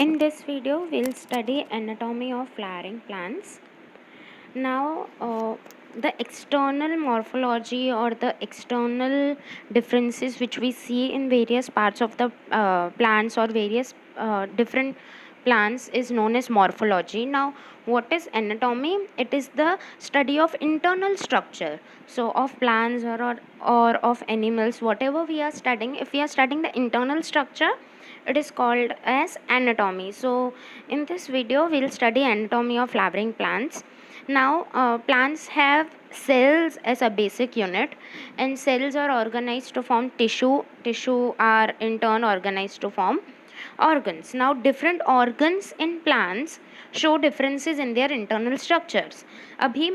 In this video, we'll study anatomy of flowering plants. Now, the external morphology or the external differences which we see in various parts of the plants or various different plants is known as morphology. Now, what is anatomy? It is the study of internal structure. So, of plants or of animals, whatever we are studying, if we are studying the internal structure, it is called as anatomy. So, in this video, we'll study anatomy of flowering plants. Now, plants have cells as a basic unit, and cells are organized to form tissue. Tissue are in turn organized to form organs. Now, different organs in plants show differences in their internal structures. अभी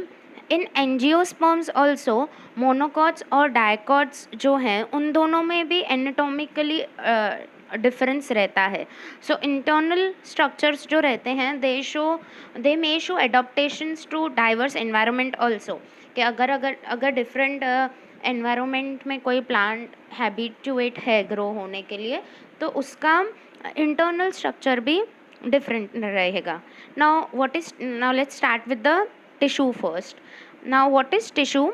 in angiosperms also monocots और dicots जो हैं उन दोनों में भी anatomically difference रहता है. सो इंटरनल स्ट्रक्चर्स जो रहते हैं they may show adaptations to diverse environment also, कि अगर डिफरेंट एनवायरनमेंट में कोई प्लांट हैबिचुएट है ग्रो होने के लिए तो उसका इंटरनल स्ट्रक्चर भी different रहेगा. Now let's start with the tissue first. Now what is tissue?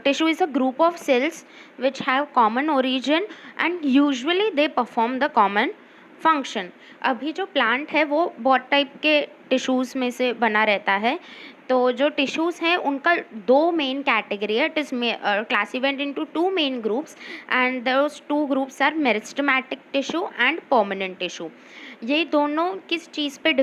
Tissue is a group of cells which have common origin and usually they perform the common function. अभी जो plant है वो बहुत type के tissues में से बना रहता है. तो जो टिश्यूज़ हैं उनका दो मेन कैटेगरी है. It is classified into two main groups and those two groups are meristematic tissue and permanent tissue. ये दोनों किस चीज़ पे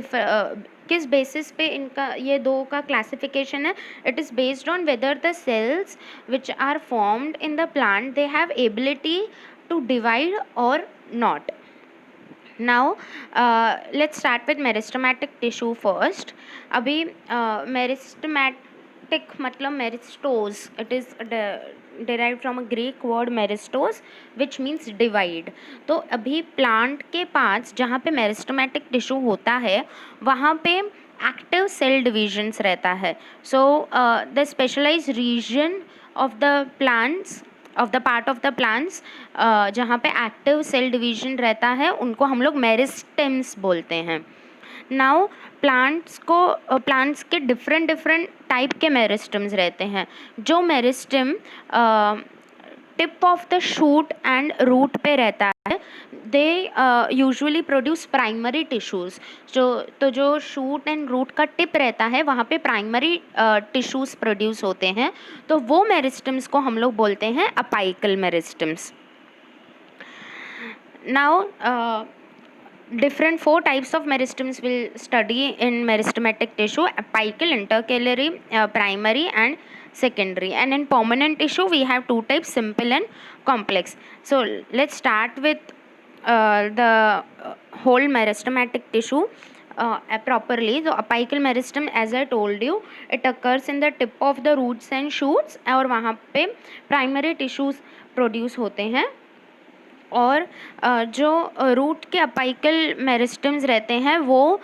किस बेसिस पे इनका ये दो का क्लासिफिकेशन है? It is based on whether the cells which are formed in the plant they have ability to divide or not. Now let's start with meristematic tissue first. अभी meristematic मतलब मेरिस्टोज. It is derived from a Greek word meristos which means divide. तो अभी plant के पास जहाँ पे meristematic tissue होता है वहाँ पे एक्टिव सेल डिविजन्स रहता है. So the specialised region of the plants of the part of the plants जहाँ पे एक्टिव सेल डिवीजन रहता है उनको हम लोग मेरिस्टेम्स बोलते हैं. नाउ प्लांट्स के डिफरेंट टाइप के मेरिस्टम्स रहते हैं. जो meristem tip of the shoot and root पे रहता है they usually produce primary tissues. जो शूट एंड रूट का टिप रहता है वहाँ पे प्राइमरी टिश्यूज़ प्रोड्यूस होते हैं. तो वो मेरिस्टम्स को हम लोग बोलते हैं apical meristems. Now different four types of meristems we'll study in meristematic tissue: apical, intercalary, primary and secondary. And in permanent tissue we have two types: simple and complex. So let's start with the whole meristematic tissue properly. So apical meristem, as I told you, it occurs in the tip of the roots and shoots और वहाँ पे primary tissues produce होते हैं. और जो root के apical meristems रहते हैं वो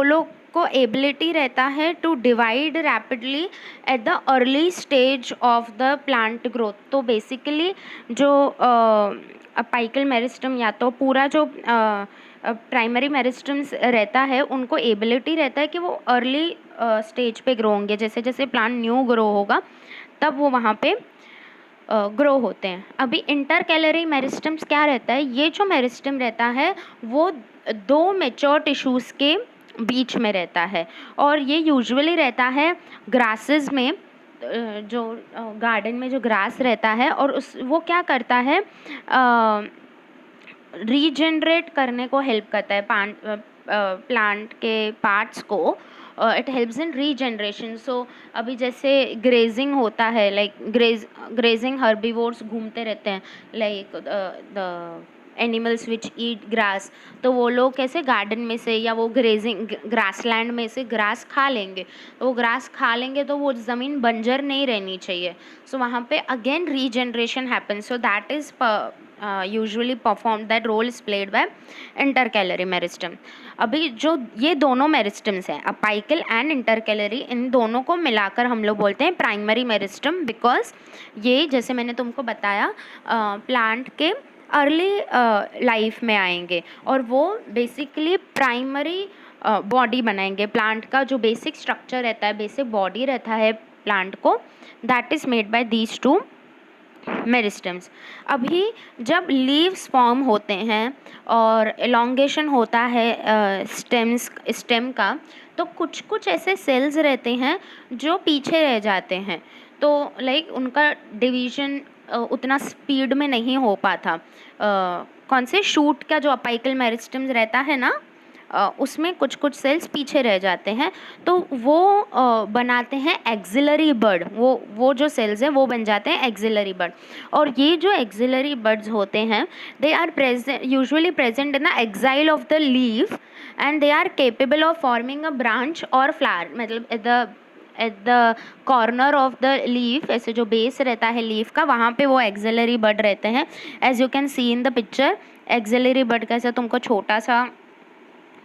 लोग को एबिलिटी रहता है to divide rapidly at the early stage of the plant growth. तो बेसिकली जो अपाइकल मेरिस्टम या तो पूरा जो प्राइमरी मेरिस्टम्स रहता है उनको एबिलिटी रहता है कि वो अर्ली स्टेज पे ग्रो होंगे. जैसे जैसे प्लांट न्यू ग्रो होगा तब वो वहाँ पे ग्रो होते हैं. अभी इंटरकैलरी मेरिस्टम्स क्या रहता है? ये जो मेरिस्टम रहता है वो दो मेच्योर टिश्यूज़ के बीच में रहता है और ये यूजुअली रहता है ग्रासेस में. जो गार्डन में जो ग्रास रहता है और वो क्या करता है रीजनरेट करने को हेल्प करता है प्लांट के पार्ट्स को. It helps in regeneration. So अभी जैसे ग्रेजिंग होता है, लाइक ग्रेजिंग हर्बीवोर्स घूमते रहते हैं, like the animals which eat grass. तो वो लोग कैसे गार्डन में से या वो ग्रेजिंग ग्रासलैंड में से ग्रास खा लेंगे. वो ग्रास खा लेंगे तो वो ज़मीन बंजर नहीं रहनी चाहिए. सो वहाँ पे again regeneration happens. So that is usually performed, that role is played by intercalary meristem. अभी जो ये दोनों मेरिस्टम्स हैं अपाइकल एंड इंटरकैलरी, इन दोनों को मिलाकर हम लोग बोलते हैं प्राइमरी मेरिस्टम. बिकॉज ये जैसे मैंने तुमको बताया प्लांट के अर्ली लाइफ में आएंगे और वो बेसिकली प्राइमरी बॉडी बनाएंगे। प्लांट का जो बेसिक स्ट्रक्चर रहता है, बेसिक बॉडी रहता है प्लांट को, that is made by these two meristems. अभी जब लीव्स फॉर्म होते हैं और एलोंगेशन होता है स्टेम का, तो कुछ कुछ ऐसे सेल्स रहते हैं जो पीछे रह जाते हैं। तो लाइक उनका डिवीजन उतना स्पीड में नहीं हो पाता। कौन से शूट का जो अपाइकल मेरिस्टम्स रहता है ना, उसमें कुछ कुछ सेल्स पीछे रह जाते हैं, तो वो बनाते हैं एक्सिलरी बड। वो जो सेल्स हैं वो बन जाते हैं एक्सिलरी बड। और ये जो एक्सिलरी बड्स होते हैं, they are usually present in the axil of the leaf and they are capable of forming a branch और फ्लावर। मतलब at the corner of the leaf, ऐसे जो बेस रहता है लीफ का, वहाँ पे वो एक्सिलरी बड रहते हैं। As you can see in the picture, axillary bud कैसे तुमको छोटा सा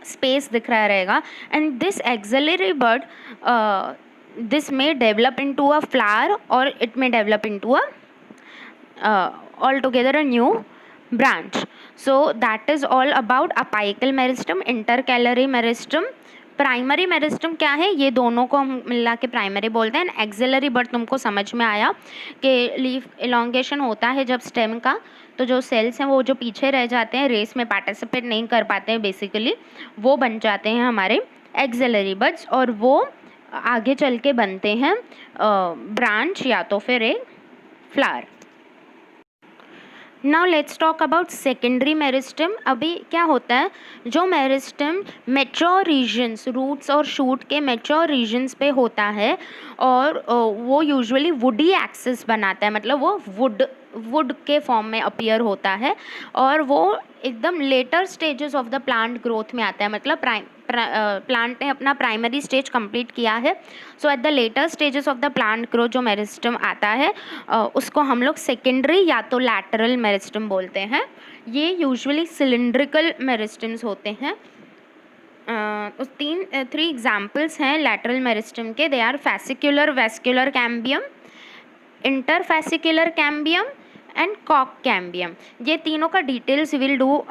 स्पेस दिख रहा रहेगा। And this axillary bud, this may develop into a flower or it may develop into a altogether a new branch. So that is all about apical meristem, intercalary meristem, primary meristem क्या है, ये दोनों को हम मिला के primary बोलते हैं। एक्सिलरी बड तुमको समझ में आया कि लीफ एलोंगेशन होता है जब स्टेम का, तो जो सेल्स हैं वो जो पीछे रह जाते हैं, रेस में पार्टिसिपेट नहीं कर पाते हैं बेसिकली, वो बन जाते हैं हमारे एक्सिलरी बड्स, और वो आगे चल के बनते हैं ब्रांच या तो फिर एक flower. Now let's talk about secondary meristem. अभी क्या होता है, जो मेरिस्टम मैच्योर रीजन्स, रूट्स और शूट के मैच्योर रीजन्स पे होता है, और वो यूजुअली वुडी एक्सिस बनाता है, मतलब वो वुड के फॉर्म में अपीयर होता है, और वो एकदम letter stages of the plant growth में आता है। मतलब प्लांट ने अपना प्राइमरी स्टेज कंप्लीट किया है, so at the later stages of the plant growth जो मेरिस्टम आता है, उसको हम लोग सेकेंडरी या तो लैटरल मेरिस्टम बोलते हैं। ये यूजुअली सिलिंड्रिकल मेरिस्टम्स होते हैं। उस थ्री एग्जाम्पल्स हैं लैटरल मेरिस्टम के। They are fascicular vascular cambium, interfascicular cambium and कॉक कैम्बियम। ये तीनों का details will do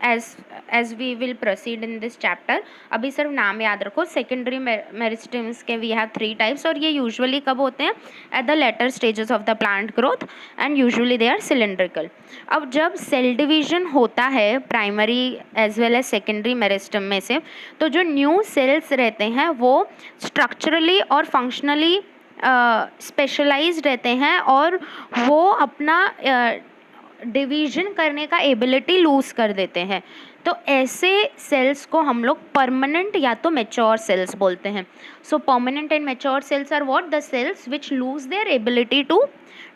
as we will proceed in this chapter. अभी सिर्फ नाम याद रखो। सेकेंडरी मेरिस्टम्स के वी हैव 3 टाइप्स, और ये यूजुअली कब होते हैं, at the later stages of the plant growth, and usually they are cylindrical. अब जब सेल डिवीजन होता है primary as well as secondary meristem में से, तो जो न्यू सेल्स रहते हैं वो स्ट्रक्चरली और फंक्शनली स्पेशलाइज्ड रहते हैं, और वो अपना डिवीजन करने का एबिलिटी लूज़ कर देते हैं। तो ऐसे सेल्स को हम लोग परमानेंट या तो मैच्योर सेल्स बोलते हैं। So permanent and mature cells are what, the cells which lose their ability to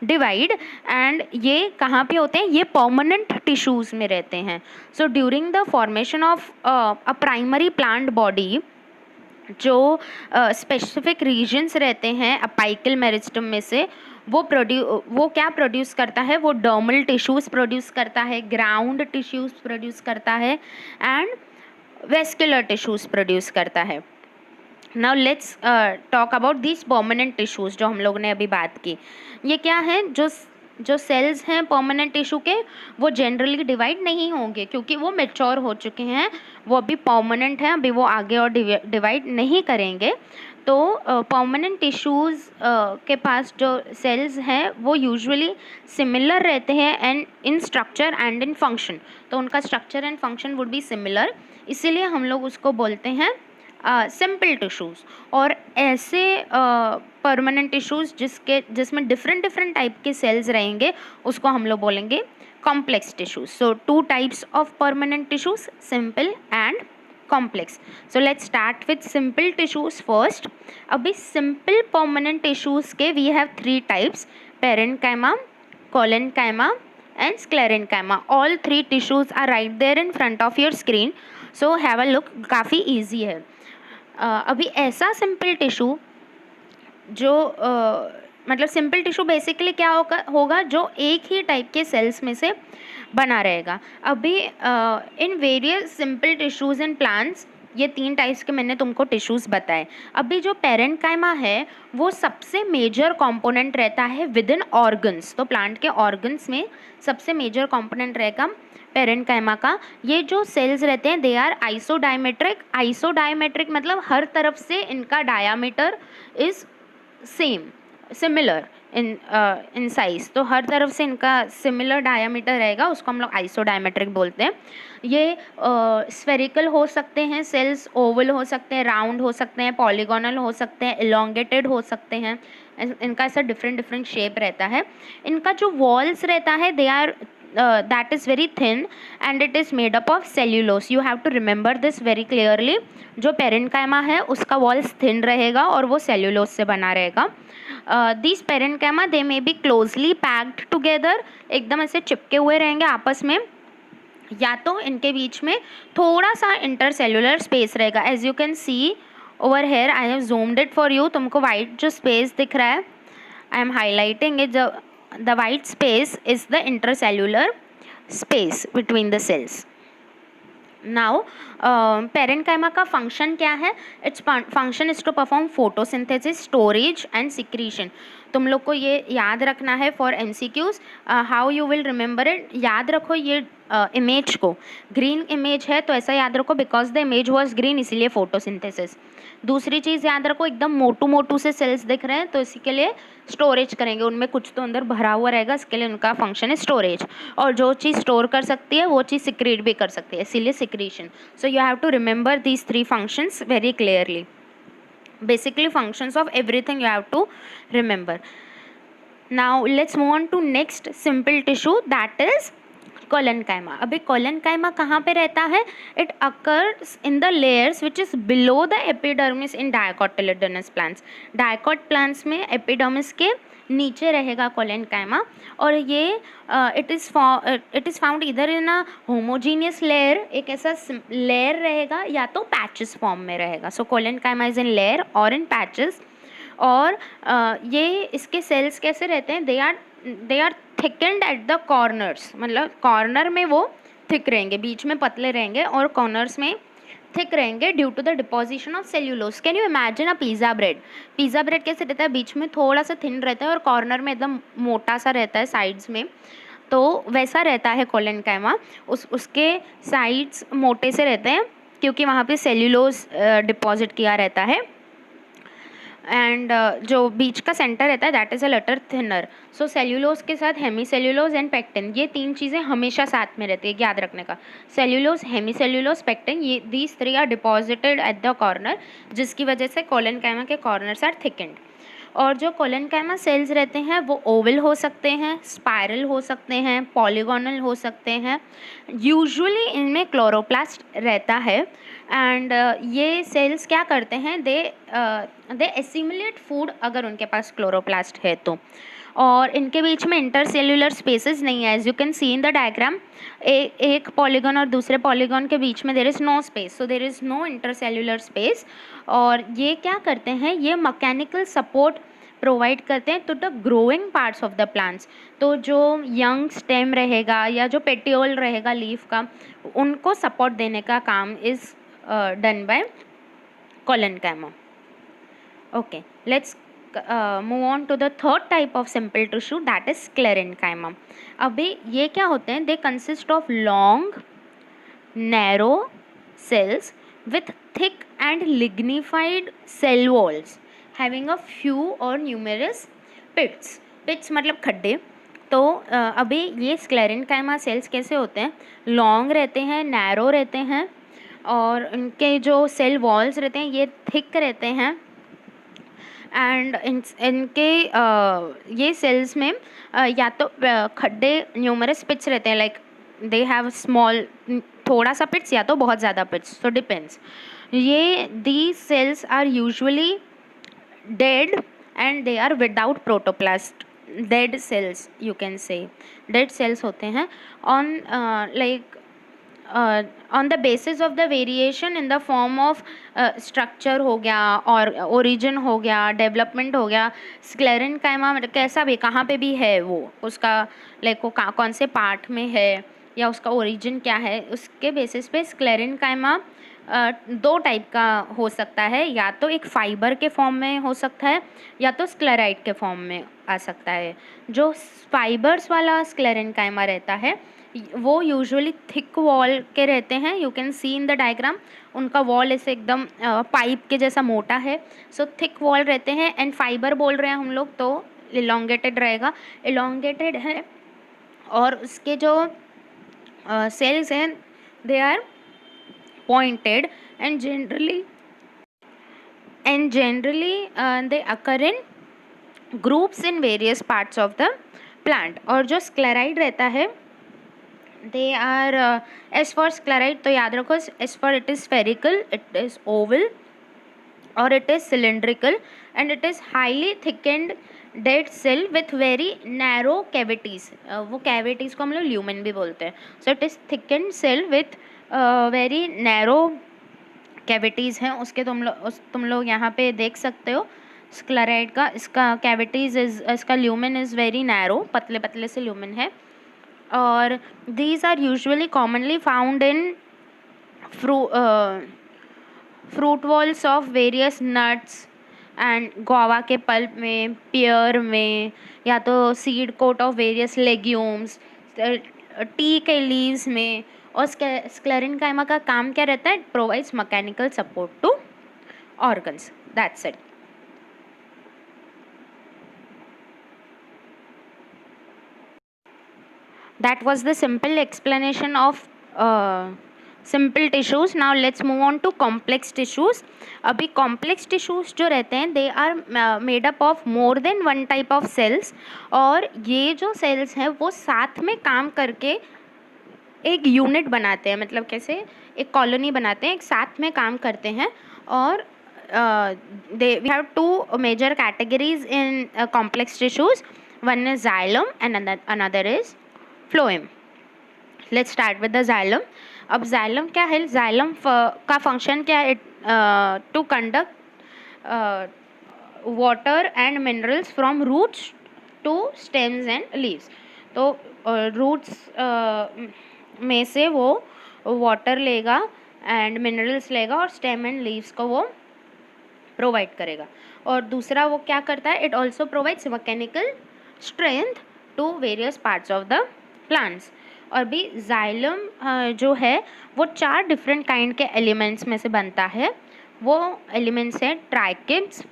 divide. And ये कहाँ पे होते हैं, ये परमानेंट टिश्यूज़ में रहते हैं। So during the formation of a primary plant body, जो स्पेसिफिक रीजन्स रहते हैं अपाइकल मेरिस्टम में से, वो क्या प्रोड्यूस करता है, वो डर्मल टिश्यूज़ प्रोड्यूस करता है, ग्राउंड टिश्यूज़ प्रोड्यूस करता है, एंड वेस्कुलर टिश्यूज़ प्रोड्यूस करता है। Now let's talk about this permanent tissues जो हम लोग ने अभी बात की। ये क्या है, जो सेल्स हैं परमानेंट टिश्यू के, वो जनरली डिवाइड नहीं होंगे क्योंकि वो मैच्योर हो चुके हैं, वो अभी परमानेंट हैं, अभी वो आगे और डिवाइड नहीं करेंगे। तो परमानेंट टिश्यूज़ के पास जो सेल्स हैं वो यूजुअली सिमिलर रहते हैं and in structure and in function. तो उनका structure and function would be similar, इसीलिए हम लोग उसको बोलते हैं सिंपल टिश्यूज़। और ऐसे परमानेंट टिश्यूज़ जिसमें डिफरेंट टाइप के सेल्स रहेंगे, उसको हम लोग बोलेंगे complex tissues. So 2 types of permanent tissues, simple and complex. So let's start with simple tissues first. अभी simple permanent tissues के we have 3 types, parenchyma, collenchyma and sclerenchyma. All 3 tissues are right there in front of your screen. So have a look, काफ़ी easy है। अभी ऐसा simple tissue जो मतलब simple tissue basically क्या होगा, जो एक ही टाइप के सेल्स में से बना रहेगा। अभी in various simple tissues in plants ये 3 टाइप्स के मैंने तुमको टिश्यूज़ बताए। अभी जो पेरेन्काइमा है वो सबसे मेजर कंपोनेंट रहता है विद इन ऑर्गन्स। तो प्लांट के ऑर्गन्स में सबसे मेजर कंपोनेंट रहेगा पेरेन्काइमा का। ये जो सेल्स रहते हैं दे आर आइसोडायमेट्रिक। आइसोडायमेट्रिक मतलब हर तरफ से इनका diameter is similar in size. तो हर तरफ से इनका सिमिलर डायामीटर रहेगा, उसको हम लोग आइसोडायमेट्रिक बोलते हैं। ये स्फेरिकल हो सकते हैं सेल्स, ओवल हो सकते हैं, राउंड हो सकते हैं, पॉलीगोनल हो सकते हैं, इलोंगेटेड हो सकते हैं। इनका ऐसा डिफरेंट डिफरेंट शेप रहता है। इनका जो वॉल्स रहता है they are that is very thin and it is made up of cellulose. You have to remember this very clearly. जो पेरेन्काइमा है उसका वॉल्स थिन रहेगा और वो सेल्यूलोज से बना रहेगा। these parenchyma they may be closely packed together, एकदम ऐसे चिपके हुए रहेंगे आपस में, या तो इनके बीच में थोड़ा सा इंटरसेल्युलर स्पेस रहेगा। As you can see over here, I have zoomed it for you। तुमको वाइट जो स्पेस दिख रहा है, I am highlighting it, the white space is the intercellular space between the cells. Now parenchyma का function क्या है? Its function is to perform photosynthesis, storage and secretion. तुम लोग को ये याद रखना है for MCQs। How you will remember it? याद रखो ये इमेज को, ग्रीन इमेज है तो ऐसा याद रखो because the image was green, इसीलिए फोटोसिंथेसिस। दूसरी चीज़ याद रखो, एकदम मोटू मोटू से सेल्स दिख रहे हैं तो इसी के लिए स्टोरेज करेंगे, उनमें कुछ तो अंदर भरा हुआ रहेगा, इसके लिए उनका फंक्शन है स्टोरेज। और जो चीज़ स्टोर कर सकती है वो चीज़ सिक्रीट भी कर सकती है, इसीलिए secretion. So you have to remember these 3 functions very clearly. Basically functions of everything you have to remember. Now let's move on to next simple tissue, that is collenchyma. अभी कोलेनकाइमा कहाँ पे रहता है? It occurs in the layers which is below the epidermis in dicotyledonous plants. Dicot plants में epidermis के नीचे रहेगा collenchyma, और ये इट इज़ फाउंड इधर इन अ होमोजीनियस लेयर, एक ऐसा लेयर रहेगा, या तो पैचेस फॉर्म में रहेगा। सो कोलेनकाइमा इज इन लेयर और इन पैचेस। और ये इसके सेल्स कैसे रहते हैं? They are thickened at the corners, मतलब कॉर्नर में वो थिक रहेंगे, बीच में पतले रहेंगे और कॉर्नर्स में थिक रहेंगे due to the deposition of cellulose. Can you imagine a pizza bread? Pizza bread कैसे रहता है? बीच में थोड़ा सा थिन रहता है और कॉर्नर में एकदम मोटा सा रहता है साइड्स में, तो वैसा रहता है कोलेनकाइमा। उसके साइड्स मोटे से रहते हैं क्योंकि वहाँ पे सेल्यूलोज डिपॉजिट किया रहता है। एंड जो बीच का सेंटर रहता है that is a little thinner. So cellulose के साथ हेमी सेल्यूलोज एंड पेक्टिन, ये 3 चीज़ें हमेशा साथ में रहती है, याद रखने का। सेल्यूलोज, हेमी सेल्यूलोज, पेक्टिन, ये these 3 are deposited at the corner, जिसकी वजह से कोलेनकाइमा के कॉर्नर्स आर थिकेंड। और जो कोलेनकाइमा सेल्स रहते हैं वो ओवल हो सकते हैं, स्पायरल हो सकते हैं, पॉलीगोनल हो सकते हैं। यूजुअली इनमें क्लोरोप्लास्ट रहता है। एंड ये सेल्स क्या करते हैं? दे एसिमुलेट फूड, अगर उनके पास क्लोरोप्लास्ट है तो। और इनके बीच में इंटरसेल्युलर स्पेसेस नहीं है, as you can see in the diagram. एक पॉलीगॉन और दूसरे पॉलीगॉन के बीच में there is no space, so there is no intercellular space. और ये क्या करते हैं? ये मैकेनिकल सपोर्ट प्रोवाइड करते हैं to the growing parts of the plants. तो जो यंग स्टेम रहेगा या जो पेटियोल रहेगा लीफ का, उनको सपोर्ट देने का काम is done by collenchyma. Okay, let's move on to the third type of simple tissue, that is sclerenchyma. अभी ये क्या होते हैं? They consist of long narrow cells with thick and lignified cell walls having a few और numerous pits. Pits मतलब खड्डे। तो अभी ये स्क्लेरेन्काइमा सेल्स कैसे होते हैं? लॉन्ग रहते हैं, नैरो रहते हैं, और इनके जो सेल वॉल्स रहते हैं ये थिक रहते हैं। एंड इनके ये सेल्स में या तो खड्डे न्यूमरस पिट्स रहते हैं, लाइक दे हैव स्मॉल, थोड़ा सा पिट्स या तो बहुत ज़्यादा पिट्स, सो डिपेंड्स। ये the cells are usually dead and they are without protoplast, dead cells you can say, dead cells होते हैं on on the basis of the variation in the form of structure हो गया और origin हो गया, development हो गया। Sclerenchyma मतलब कैसा भी, कहाँ पे भी है वो, उसका लाइक वो कौन से पार्ट में है या उसका origin क्या है, उसके बेसिस पे स्क्लेरेन्काइमा दो टाइप का हो सकता है, या तो एक फाइबर के फॉर्म में हो सकता है या तो स्क्लेराइड के फॉर्म में आ सकता है। जो फाइबर्स वाला स्क्लेरेनकाइमा रहता है वो यूजुअली थिक वॉल के रहते हैं, you can see in the diagram, उनका वॉल ऐसे एकदम पाइप के जैसा मोटा है, सो थिक वॉल रहते हैं। एंड फाइबर बोल रहे हैं हम लोग तो इलोंगेटेड रहेगा, इलोंगेटेड है। और उसके जो cells हैं they are pointed and generally they occur in groups in various parts of the plant। और जो scleride रहता है they are as for scleride तो याद रखो, as for it is spherical, it is oval or it is cylindrical and it is highly thickened dead cell with very narrow cavities। वो cavities को हम लोग lumen भी बोलते हैं। so it is thickened cell with very narrow cavities हैं उसके। तुम लोग यहाँ पे देख सकते हो स्क्लेराइड का, इसका cavities इज, इसका lumen इज़ वेरी नैरो, पतले पतले से lumen है। और these are usually commonly found in fruit walls of various nuts and guava के पल्प में, पियर में, या तो seed coat of various legumes, tea के लीव्स में। और स्क्लेरेनकाइमा का काम क्या रहता है? Provides mechanical support to organs, that's it. That was the simple explanation of simple tissues. Now let's move on to complex tissues। अभी complex tissues जो रहते हैं they are made up of more than one type of cells। और ये जो cells हैं वो साथ में काम करके एक यूनिट बनाते हैं, मतलब कैसे एक कॉलोनी बनाते हैं, एक साथ में काम करते हैं। और we have two major categories in complex tissues। one is xylem and another is phloem। Let's start with the xylem. अब जाइलम क्या है? जाइलम का फंक्शन क्या है? To conduct water and minerals from roots to stems and leaves. तो roots में से वो वाटर लेगा एंड मिनरल्स लेगा और स्टेम एंड लीव्स को वो प्रोवाइड करेगा। और दूसरा वो क्या करता है? It also provides mechanical strength to various parts of the plants. और भी जाइलम जो है वो 4 डिफरेंट काइंड के एलिमेंट्स में से बनता है। वो एलिमेंट्स हैं tracheids,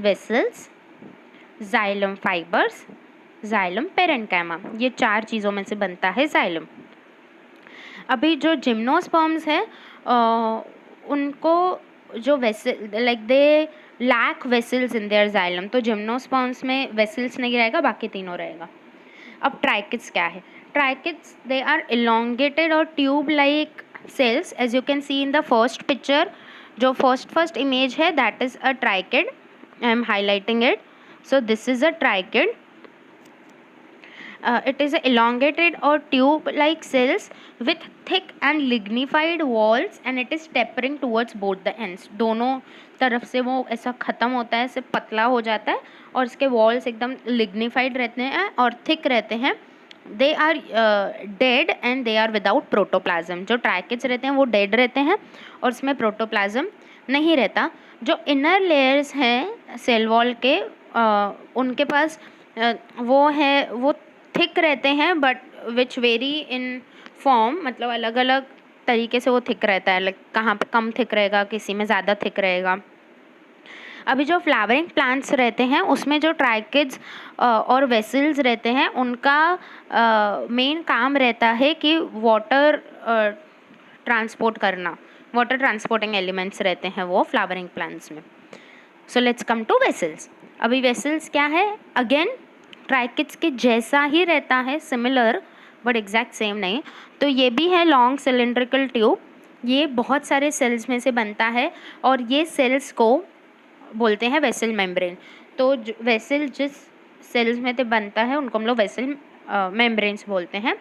vessels, xylem fibres, xylem parenchyma. ये 4 चीज़ों में से बनता है जाइलम। अभी जो जिम्नोस्पर्म्स है उनको जो vessel like they lack vessels in their xylem, तो जिम्नोस्पर्म्स में वेसल्स नहीं रहेगा, बाकी तीनों रहेगा। अब ट्राइकिड्स क्या है? Trichids they are elongated or tube like cells as you can see in the first picture। जो first image है that is a trichid, I am highlighting it। so this is a trichid। it is elongated or tube like cells with thick and lignified walls and it is tapering towards both the ends। दोनों तरफ से वो ऐसा ख़त्म होता है, ऐसे पतला हो जाता है और इसके walls एकदम lignified रहते हैं और thick रहते हैं। They are dead and they are without protoplasm. जो ट्राइकिड्स रहते हैं वो डेड रहते हैं और उसमें प्रोटोप्लाज्म नहीं रहता। जो इनर लेयर्स हैं सेल वॉल के उनके पास वो है, वो थिक रहते हैं but which very in form, मतलब अलग अलग तरीके से वो थिक रहता है। लाइक कहाँ पे कम थिक रहेगा, किसी में ज़्यादा थिक रहेगा। अभी जो फ्लावरिंग प्लांट्स रहते हैं उसमें जो ट्राइकिड्स और वेसल्स रहते हैं उनका मेन काम रहता है कि वाटर ट्रांसपोर्ट करना, वाटर ट्रांसपोर्टिंग एलिमेंट्स रहते हैं वो फ्लावरिंग प्लांट्स में। So let's come to vessels. अभी वेसल्स क्या है? अगेन ट्राइकिड्स के जैसा ही रहता है, सिमिलर बट एग्जैक्ट सेम नहीं। तो ये भी है लॉन्ग सिलेंड्रिकल ट्यूब। ये बहुत सारे सेल्स में से बनता है और ये सेल्स को बोलते हैं वेसल मेम्ब्रेन। तो वेसल जिस सेल्स में से बनता है उनको हम लोग वेसल मेम्ब्रेन्स बोलते हैं।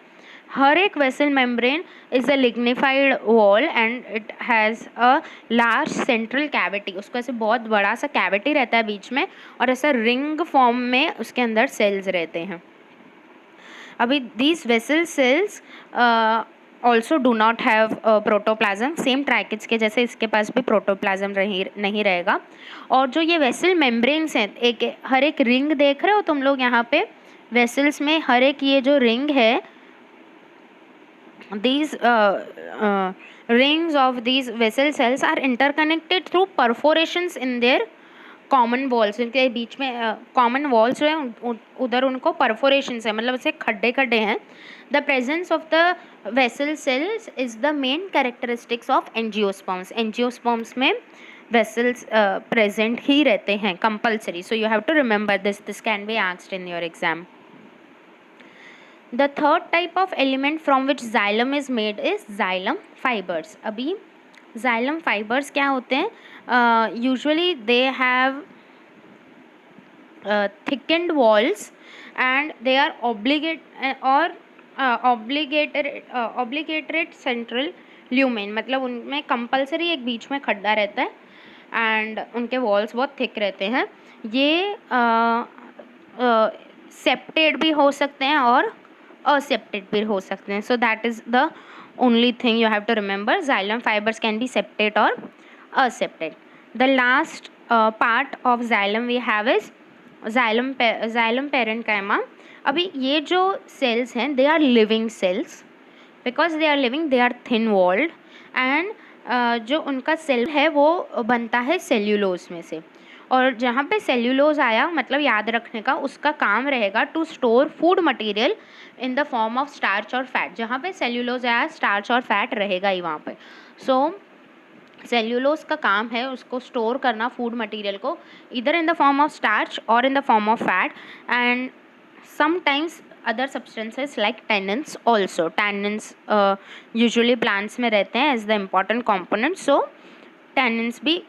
हर एक vessel membrane is a lignified wall and it has a large central cavity. उसको ऐसे बहुत बड़ा सा कैविटी रहता है बीच में और ऐसा रिंग फॉर्म में उसके अंदर सेल्स रहते हैं। अभी these vessel cells also do not have protoplasm, same tracheids के जैसे इसके पास भी प्रोटोप्लाज्म नहीं रहेगा। और जो ये वेसल मेम्ब्रेन्स हैं, हर एक रिंग देख रहे हो तुम लोग यहाँ पे वेसल्स में, हर एक ये जो रिंग है, these rings of these vessel cells are interconnected through perforations in their common walls, इनके बीच में कॉमन वॉल्स जो है उधर उनको परफोरेशंस है, मतलब ऐसे खड्डे खड्डे हैं। The presence of the vessel cells is the main characteristics of angiosperms. Angiosperms में वेसल्स प्रेजेंट ही रहते हैं compulsory, so you have to remember this can be asked in your exam. The third type of element from which xylem is made is xylem fibers. अभी xylem fibers क्या होते हैं? Usually they have thickened walls and they are obligatory central lumen, मतलब उनमें compulsory एक बीच में खड्डा रहता है एंड उनके वॉल्स बहुत थिक रहते हैं। ये सेप्टेड भी हो सकते हैं और असेप्टेड भी हो सकते हैं, so that is the only thing you have to remember, xylem fibers can be septate or aseptate. The last part of xylem we have is xylem parenchyma. अभी ये जो cells हैं they are living cells, because they are living they are thin walled and जो उनका cell है वो बनता है सेल्यूलोज में से, और जहाँ पे सेल्यूलोज आया मतलब याद रखने का, उसका काम रहेगा to store food material in the form of starch और फैट। जहाँ पे सेल्यूलोज आया स्टार्च और फैट रहेगा ही वहाँ पे। सो सेल्यूलोज का काम है उसको स्टोर करना फूड मटेरियल को, इधर in the form of starch और in the form of fat, and sometimes other substances like tannins also. Tannins usually plants में रहते हैं as the important component, so tannins भी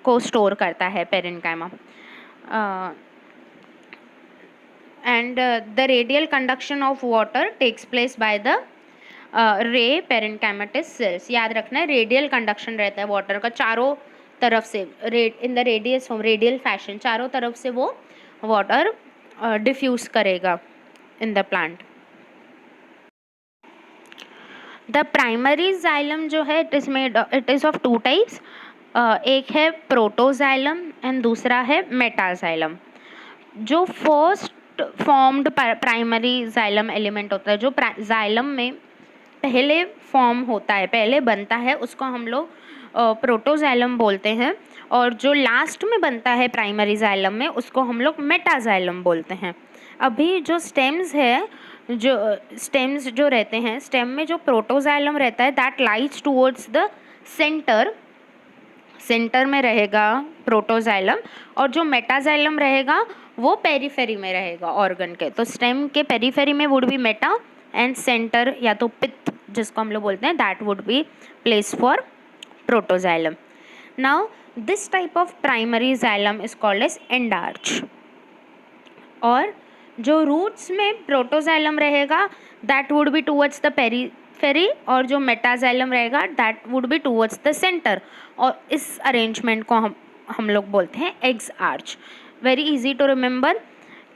को स्टोर करता है parenchyma. and the radial conduction of water takes place by the रे पेरेन्काइमेटस sales. याद रखना है रेडियल कंडक्शन रहता है वाटर का चारों तरफ से, in the radius form radial fashion, चारों तरफ से वो वाटर डिफ्यूज करेगा इन the plant. The primary xylem जो है it is of two types, एक है प्रोटोजाइलम एंड दूसरा है मेटाजाइलम। जो first formed primary xylem element होता है, जो जाइलम में पहले फॉर्म होता है, पहले बनता है, उसको हम लोग प्रोटोजाइलम बोलते हैं, और जो लास्ट में बनता है प्राइमरी जाइलम में उसको हम लोग मेटाजाइलम बोलते हैं। अभी जो स्टेम्स है, जो स्टेम्स जो रहते हैं, स्टेम में जो प्रोटोजाइलम रहता है that lies towards the centre, centre में रहेगा प्रोटोजाइलम, और जो मेटाजाइलम रहेगा वो पेरीफेरी में रहेगा ऑर्गन के। तो स्टेम के पेरीफेरी में would be meta and centre या तो पित्त जिसको हम लोग बोलते हैं that would be placed for protoxylem. Now this type of primary xylem is called as endarch. और जो रूट्स में प्रोटोजाइलम रहेगा that would be towards the periphery, और जो मेटाजाइलम रहेगा that would be towards the centre, और इस arrangement को हम लोग बोलते हैं exarch. Very easy to remember,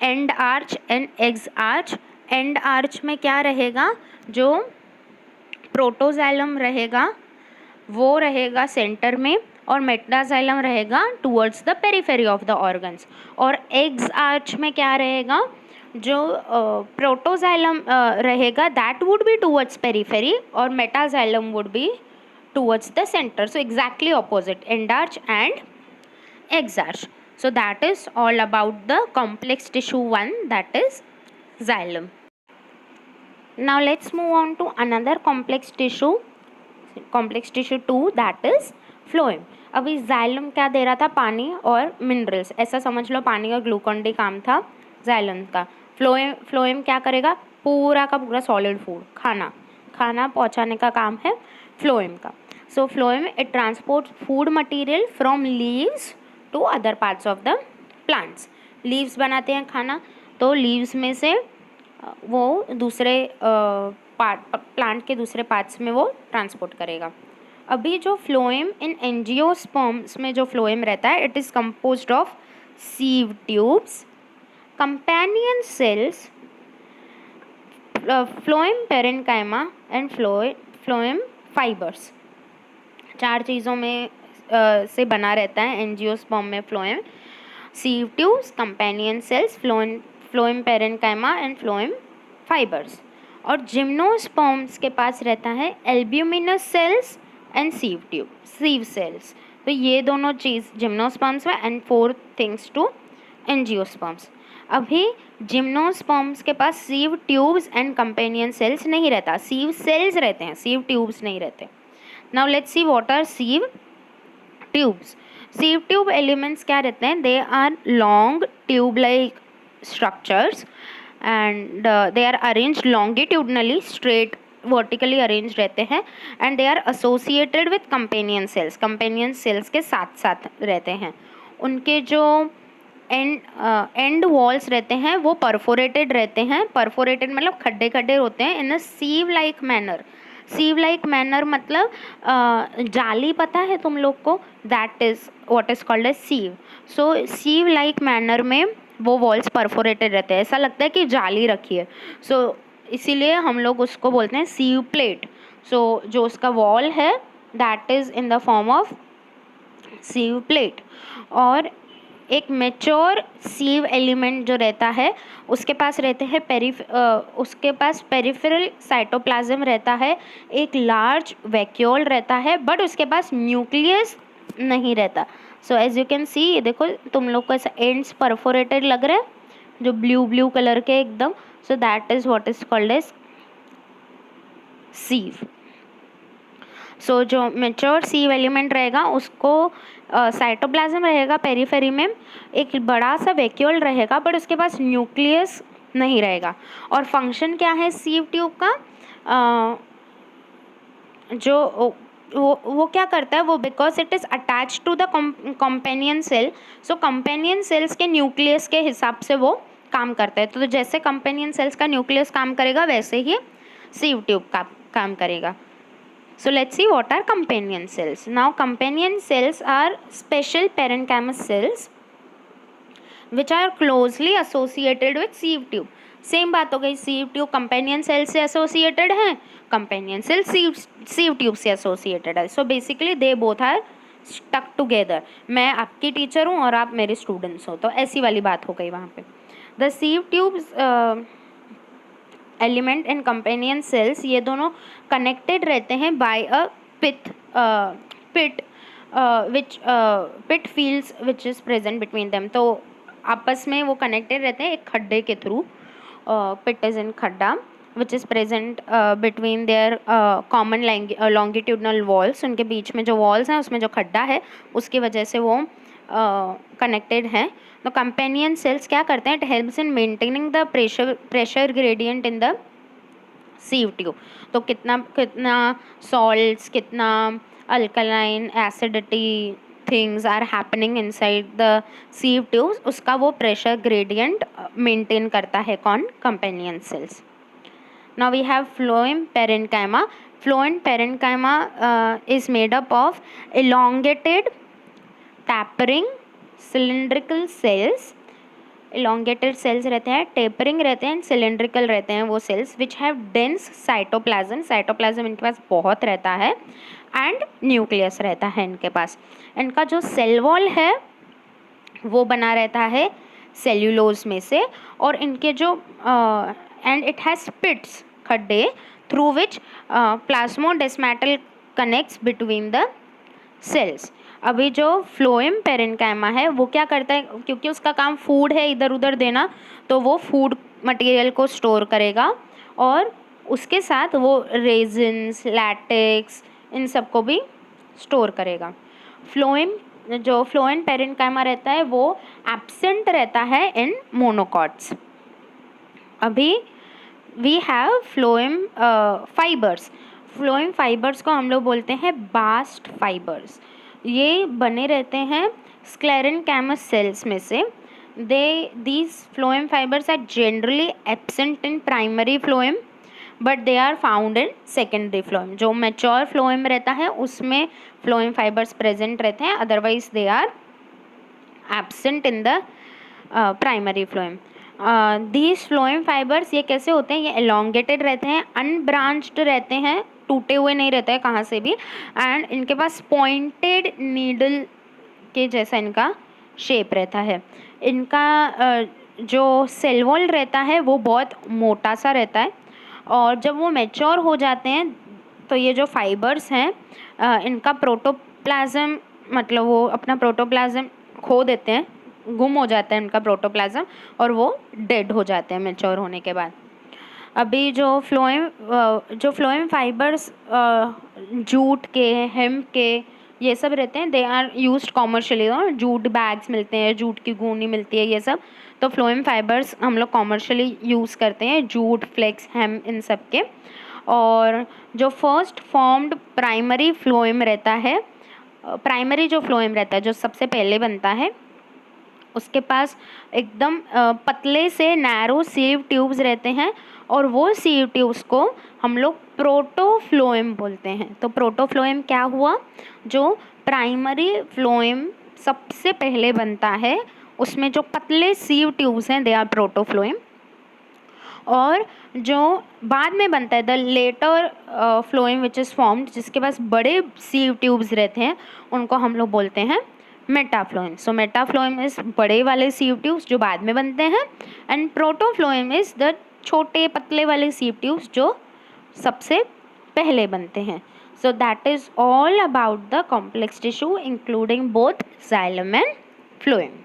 and arch and eggs arch. And arch में क्या रहेगा, जो प्रोटोजाइलम रहेगा वो रहेगा सेंटर में, और मेटाजाइलम रहेगा towards the periphery of the organs. और एग्स आर्च में क्या रहेगा, जो प्रोटोजाइलम रहेगा that would be towards periphery, और metaxylem would be towards the center. So exactly opposite, endarch and exarch. So that is all about the complex tissue 1, that is xylem. Now let's move on to another complex tissue 2, that is phloem. अभी xylem क्या दे रहा था, पानी और minerals, ऐसा समझ लो पानी और ग्लूकोन डी काम था xylem का। phloem क्या करेगा, पूरा का पूरा सॉलिड फूड खाना पहुंचाने का काम है phloem का। So phloem it transports food material from leaves to other parts of the plants. Leaves बनाते हैं खाना, तो लीव्स में से वो दूसरे प्लांट के दूसरे पार्ट्स में वो ट्रांसपोर्ट करेगा। अभी जो फ्लोएम इन एंजियोस्पर्म्स में जो फ्लोएम रहता है it is composed of sieve tubes, companion cells, phloem parenchyma and phloem fibres, 4 चीज़ों में से बना रहता है एंजियोस्पर्म में phloem. Sieve tubes, companion cells, phloem parenchyma and phloem fibres. और जिम्नोस्पर्म्स के पास रहता है albuminous cells and sieve cells. तो ये दोनों चीज़ जिम्नोस्पर्म्स में एंड 4 थिंग्स टू एंजियोस्पर्म्स। अभी जिम्नोस्पर्म्स के पास sieve tubes and companion cells नहीं रहता, सीव सेल्स रहते हैं, सीव ट्यूब्स नहीं रहते। Now let's see what are sieve tubes. Sieve tube elements क्या रहते हैं? They are long tube like structures and they are arranged longitudinally, straight vertically arranged रहते हैं, and they are associated with companion cells के साथ साथ रहते हैं। उनके जो एंड वॉल्स रहते हैं वो परफोरेटेड रहते हैं। परफोरेटेड मतलब खड्डे खड्डे होते हैं in a sieve like manner. Sieve like manner मतलब जाली पता है तुम लोग को, that is what is called as sieve. So sieve like manner में वो वॉल्स परफोरेटेड रहते हैं, ऐसा लगता है कि जाली रखी है। सो इसीलिए हम लोग उसको बोलते हैं सीव प्लेट। सो जो उसका वॉल है that is in the form of sieve plate. और एक मेच्योर सीव एलिमेंट जो रहता है उसके पास रहते हैं उसके पास पेरिफेरल साइटोप्लाज्म रहता है, एक लार्ज वैक्यूल रहता है, बट उसके पास न्यूक्लियस नहीं रहता। So as you can see, ये देखो तुम लोग को ऐसा एंड्स परफोरेटेड लग रहा है जो ब्लू कलर के एकदम। So that is what is called as sieve. So जो मेच्योर सीव एलिमेंट रहेगा उसको साइटोप्लाज्म रहेगा पेरीफेरी में, एक बड़ा सा वैक्यूल रहेगा, बट उसके पास न्यूक्लियस नहीं रहेगा। और फंक्शन क्या है सीव ट्यूब का? जो वो क्या करता है वो, because it is attach to the companion cell, so companion cells के न्यूक्लियस के हिसाब से वो काम करता है। तो जैसे कंपेनियन सेल्स का न्यूक्लियस काम करेगा वैसे ही सीव ट्यूब का काम करेगा। So let's see what are companion cells. Now companion cells are special parenchymal cells which are closely associated with sieve tube. Same बात हो गई, sieve tube companion cell से associated है, companion cell sieve tube से associated है। So basically they both are stuck together. मैं आपकी teacher हूँ और आप मेरे स्टूडेंट्स हो, तो ऐसी वाली बात हो गई वहाँ पे। The sieve tubes element and companion cells ये दोनों कनेक्टेड रहते हैं by a pit fields which is present between them. तो आपस में वो कनेक्टेड रहते हैं एक खड्डे के थ्रू। पिट इज इन खड्डा विच is present between their common longitudinal walls. उनके बीच में जो वॉल्स हैं उसमें जो खड्डा है उसकी वजह से वो कनेक्टेड हैं। तो कंपेनियन सेल्स क्या करते हैं? It helps in maintaining the pressure gradient in the sieve tube. तो कितना सॉल्ट्स, कितना alkaline, acidity things are happening inside the sieve tubes, उसका वो प्रेशर ग्रेडियंट मेंटेन करता है कौन? Companion cells. Now we have phloem parenchyma. Phloem parenchyma is made up of elongated tapering cylindrical cells. elongated cells रहते हैं, tapering रहते हैं, cylindrical रहते हैं वो cells which have dense cytoplasm. cytoplasm इनके पास बहुत रहता है and nucleus रहता है इनके पास। इनका जो cell wall है वो बना रहता है सेल्यूलोज में से, और इनके जो एंड इट हैज़ पिट्स, खड्डे, through which plasmodesmatal connects between the cells. अभी जो फ्लोएम पेरेन्काइमा है वो क्या करता है? क्योंकि उसका काम फूड है इधर उधर देना, तो वो फूड मटेरियल को स्टोर करेगा और उसके साथ वो रेजिन्स, लैटेक्स, इन सब को भी स्टोर करेगा। जो फ्लोएम पेरेन्काइमा रहता है वो एब्सेंट रहता है इन मोनोकॉट्स। अभी we have phloem fibres. Phloem fibres को हम लोग बोलते हैं बास्ट फाइबर्स। ये बने रहते हैं स्क्लेरेन्काइमस सेल्स में से। These phloem fibres are generally absent in primary phloem but they are found in secondary phloem. जो मैच्योर फ्लोएम रहता है उसमें फ्लोएम फाइबर्स प्रेजेंट रहते हैं, otherwise they are absent in the primary phloem. These phloem fibres ये कैसे होते हैं, ये एलोंगेटेड रहते हैं, अनब्रांच्ड रहते हैं, टूटे हुए नहीं रहते हैं कहाँ से भी, एंड इनके पास पॉइंटेड नीडल के जैसा इनका शेप रहता है। इनका जो सेल वॉल रहता है वो बहुत मोटा सा रहता है, और जब वो मैच्योर हो जाते हैं तो ये जो फाइबर्स हैं इनका प्रोटोप्लाज्म, मतलब वो अपना प्रोटोप्लाज्म खो देते हैं, गुम हो जाता है इनका प्रोटोप्लाज्म, और वो डेड हो जाते हैं मैच्योर होने के बाद। अभी जो फ्लोएम फाइबर्स जूट के, हेम्प के, ये सब रहते हैं, they are used commercially. Jute bags मिलते हैं, जूट की गूनी मिलती है, ये सब तो फ्लोएम फाइबर्स हम लोग कॉमर्शियली यूज़ करते हैं, जूट, फ्लेक्स, हेम्प, इन सब के। और जो फर्स्ट फॉर्म्ड प्राइमरी फ्लोएम रहता है, प्राइमरी जो फ्लोएम रहता है जो सबसे पहले बनता है, उसके पास एकदम पतले से नैरो सीव ट्यूब्स रहते हैं, और वो सीव ट्यूब्स को हम लोग प्रोटोफ्लोएम बोलते हैं। तो प्रोटोफ्लोएम क्या हुआ, जो प्राइमरी फ्लोएम सबसे पहले बनता है उसमें जो पतले सीव ट्यूब्स हैं, दे आर प्रोटोफ्लोएम। और जो बाद में बनता है the later phloem which is formed, जिसके पास बड़े सीव ट्यूब्स रहते हैं, उनको हम लोग बोलते हैं मेटाफ्लोएम। सो मेटाफ्लोएम इज़ बड़े वाले सीव ट्यूब्स जो बाद में बनते हैं, एंड प्रोटोफ्लोएम इज़ द छोटे पतले वाले सीव ट्यूब्स जो सबसे पहले बनते हैं। So that is all about the complex tissue including both xylem and phloem.